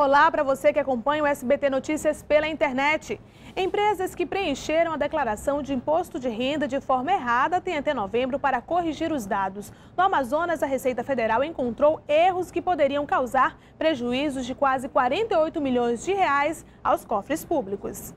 Olá para você que acompanha o SBT Notícias pela internet. Empresas que preencheram a declaração de imposto de renda de forma errada têm até novembro para corrigir os dados. No Amazonas, a Receita Federal encontrou erros que poderiam causar prejuízos de quase 48 milhões de reais aos cofres públicos.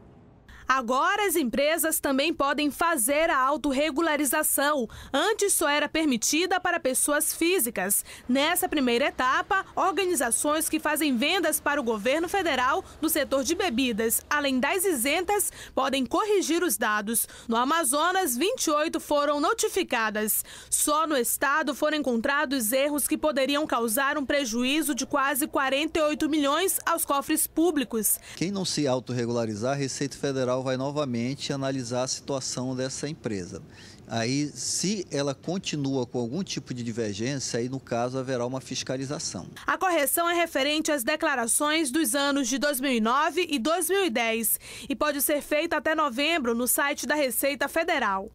Agora as empresas também podem fazer a autorregularização. Antes só era permitida para pessoas físicas. Nessa primeira etapa, organizações que fazem vendas para o governo federal no setor de bebidas, além das isentas, podem corrigir os dados. No Amazonas, 28 foram notificadas. Só no estado foram encontrados erros que poderiam causar um prejuízo de quase 48 milhões aos cofres públicos. Quem não se autorregularizar, a Receita Federal vai novamente analisar a situação dessa empresa. Aí, se ela continua com algum tipo de divergência, aí no caso haverá uma fiscalização. A correção é referente às declarações dos anos de 2009 e 2010 e pode ser feita até novembro no site da Receita Federal.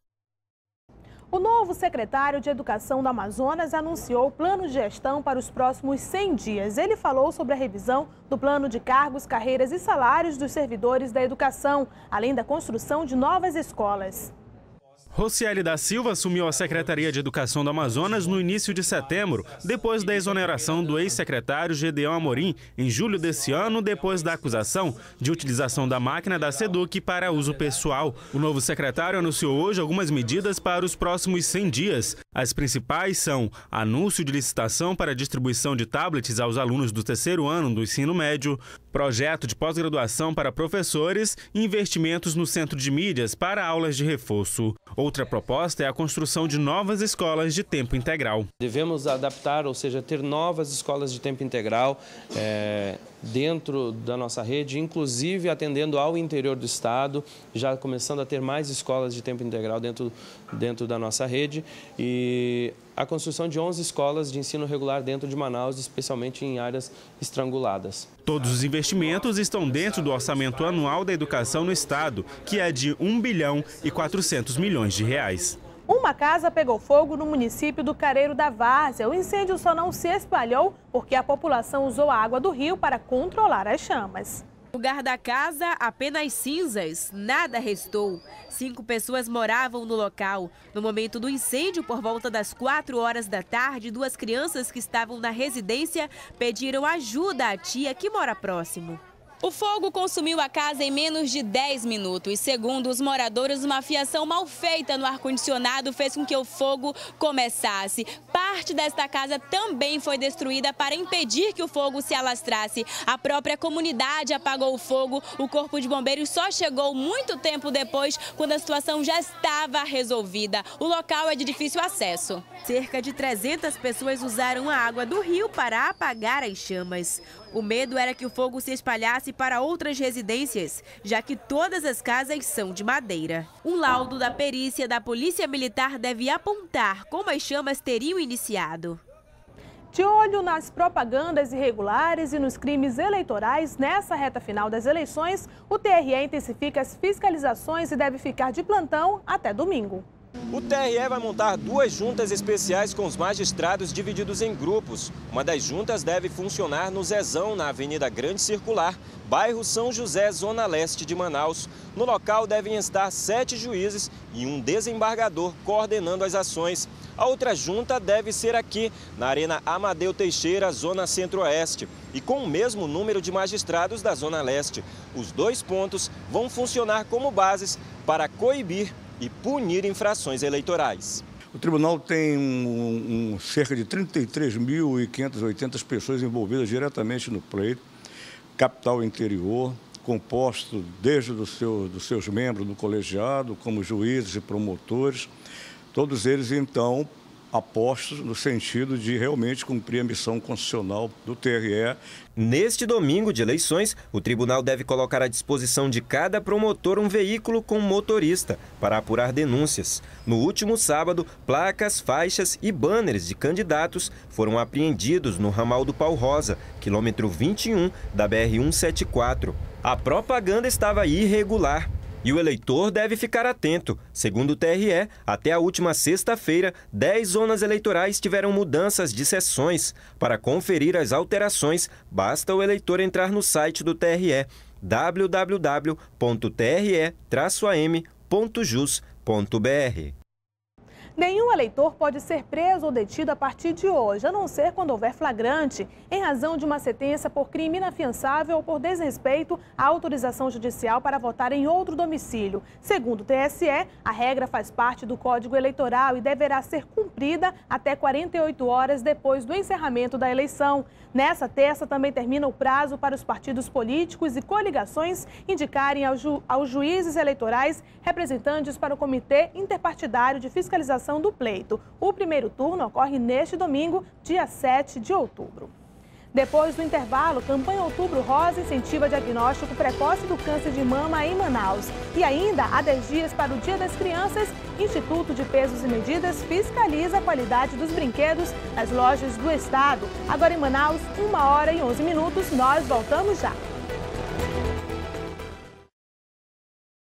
O novo secretário de Educação do Amazonas anunciou o plano de gestão para os próximos 100 dias. Ele falou sobre a revisão do plano de cargos, carreiras e salários dos servidores da educação, além da construção de novas escolas. Rocieli da Silva assumiu a Secretaria de Educação do Amazonas no início de setembro, depois da exoneração do ex-secretário Gedeão Amorim, em julho desse ano, depois da acusação de utilização da máquina da SEDUC para uso pessoal. O novo secretário anunciou hoje algumas medidas para os próximos 100 dias. As principais são anúncio de licitação para distribuição de tablets aos alunos do terceiro ano do ensino médio, projeto de pós-graduação para professores e investimentos no centro de mídias para aulas de reforço. Outra proposta é a construção de novas escolas de tempo integral. Devemos adaptar, ou seja, ter novas escolas de tempo integral dentro da nossa rede, inclusive atendendo ao interior do estado, já começando a ter mais escolas de tempo integral dentro da nossa rede e a construção de 11 escolas de ensino regular dentro de Manaus, especialmente em áreas estranguladas. Todos os investimentos estão dentro do orçamento anual da educação no estado, que é de 1 bilhão e 400 milhões de reais. Uma casa pegou fogo no município do Careiro da Várzea. O incêndio só não se espalhou porque a população usou a água do rio para controlar as chamas. No lugar da casa, apenas cinzas, nada restou. 5 pessoas moravam no local. No momento do incêndio, por volta das 4 horas da tarde, 2 crianças que estavam na residência pediram ajuda à tia que mora próximo. O fogo consumiu a casa em menos de 10 minutos. Segundo os moradores, uma fiação mal feita no ar-condicionado fez com que o fogo começasse. Parte desta casa também foi destruída para impedir que o fogo se alastrasse. A própria comunidade apagou o fogo. O corpo de bombeiros só chegou muito tempo depois, quando a situação já estava resolvida. O local é de difícil acesso. Cerca de 300 pessoas usaram a água do rio para apagar as chamas. O medo era que o fogo se espalhasse para outras residências, já que todas as casas são de madeira. Um laudo da perícia da Polícia Militar deve apontar como as chamas teriam iniciado. De olho nas propagandas irregulares e nos crimes eleitorais, nessa reta final das eleições, o TRE intensifica as fiscalizações e deve ficar de plantão até domingo. O TRE vai montar 2 juntas especiais com os magistrados divididos em grupos. Uma das juntas deve funcionar no Zezão, na Avenida Grande Circular, bairro São José, zona leste de Manaus. No local devem estar 7 juízes e um desembargador coordenando as ações. A outra junta deve ser aqui, na Arena Amadeu Teixeira, zona centro-oeste, e com o mesmo número de magistrados da zona leste. Os 2 pontos vão funcionar como bases para coibir e punir infrações eleitorais. O tribunal tem cerca de 33.580 pessoas envolvidas diretamente no pleito, capital interior, composto desde dos seus membros do colegiado, como juízes e promotores, todos eles então apostos no sentido de realmente cumprir a missão constitucional do TRE. Neste domingo de eleições, o tribunal deve colocar à disposição de cada promotor um veículo com motorista para apurar denúncias. No último sábado, placas, faixas e banners de candidatos foram apreendidos no ramal do Pau Rosa, quilômetro 21 da BR-174. A propaganda estava irregular E o eleitor deve ficar atento. Segundo o TRE, até a última sexta-feira, 10 zonas eleitorais tiveram mudanças de sessões. Para conferir as alterações, basta o eleitor entrar no site do TRE, www.tre-am.jus.br. Nenhum eleitor pode ser preso ou detido a partir de hoje, a não ser quando houver flagrante, em razão de uma sentença por crime inafiançável ou por desrespeito à autorização judicial para votar em outro domicílio. Segundo o TSE, a regra faz parte do Código Eleitoral e deverá ser cumprida até 48 horas depois do encerramento da eleição. Nessa terça também termina o prazo para os partidos políticos e coligações indicarem aos juízes eleitorais representantes para o Comitê Interpartidário de Fiscalização do pleito. O primeiro turno ocorre neste domingo, dia 7 de outubro. Depois do intervalo, campanha Outubro Rosa incentiva diagnóstico precoce do câncer de mama em Manaus. E ainda, há 10 dias para o Dia das Crianças, Instituto de Pesos e Medidas fiscaliza a qualidade dos brinquedos nas lojas do estado. Agora em Manaus, 1h11, nós voltamos já.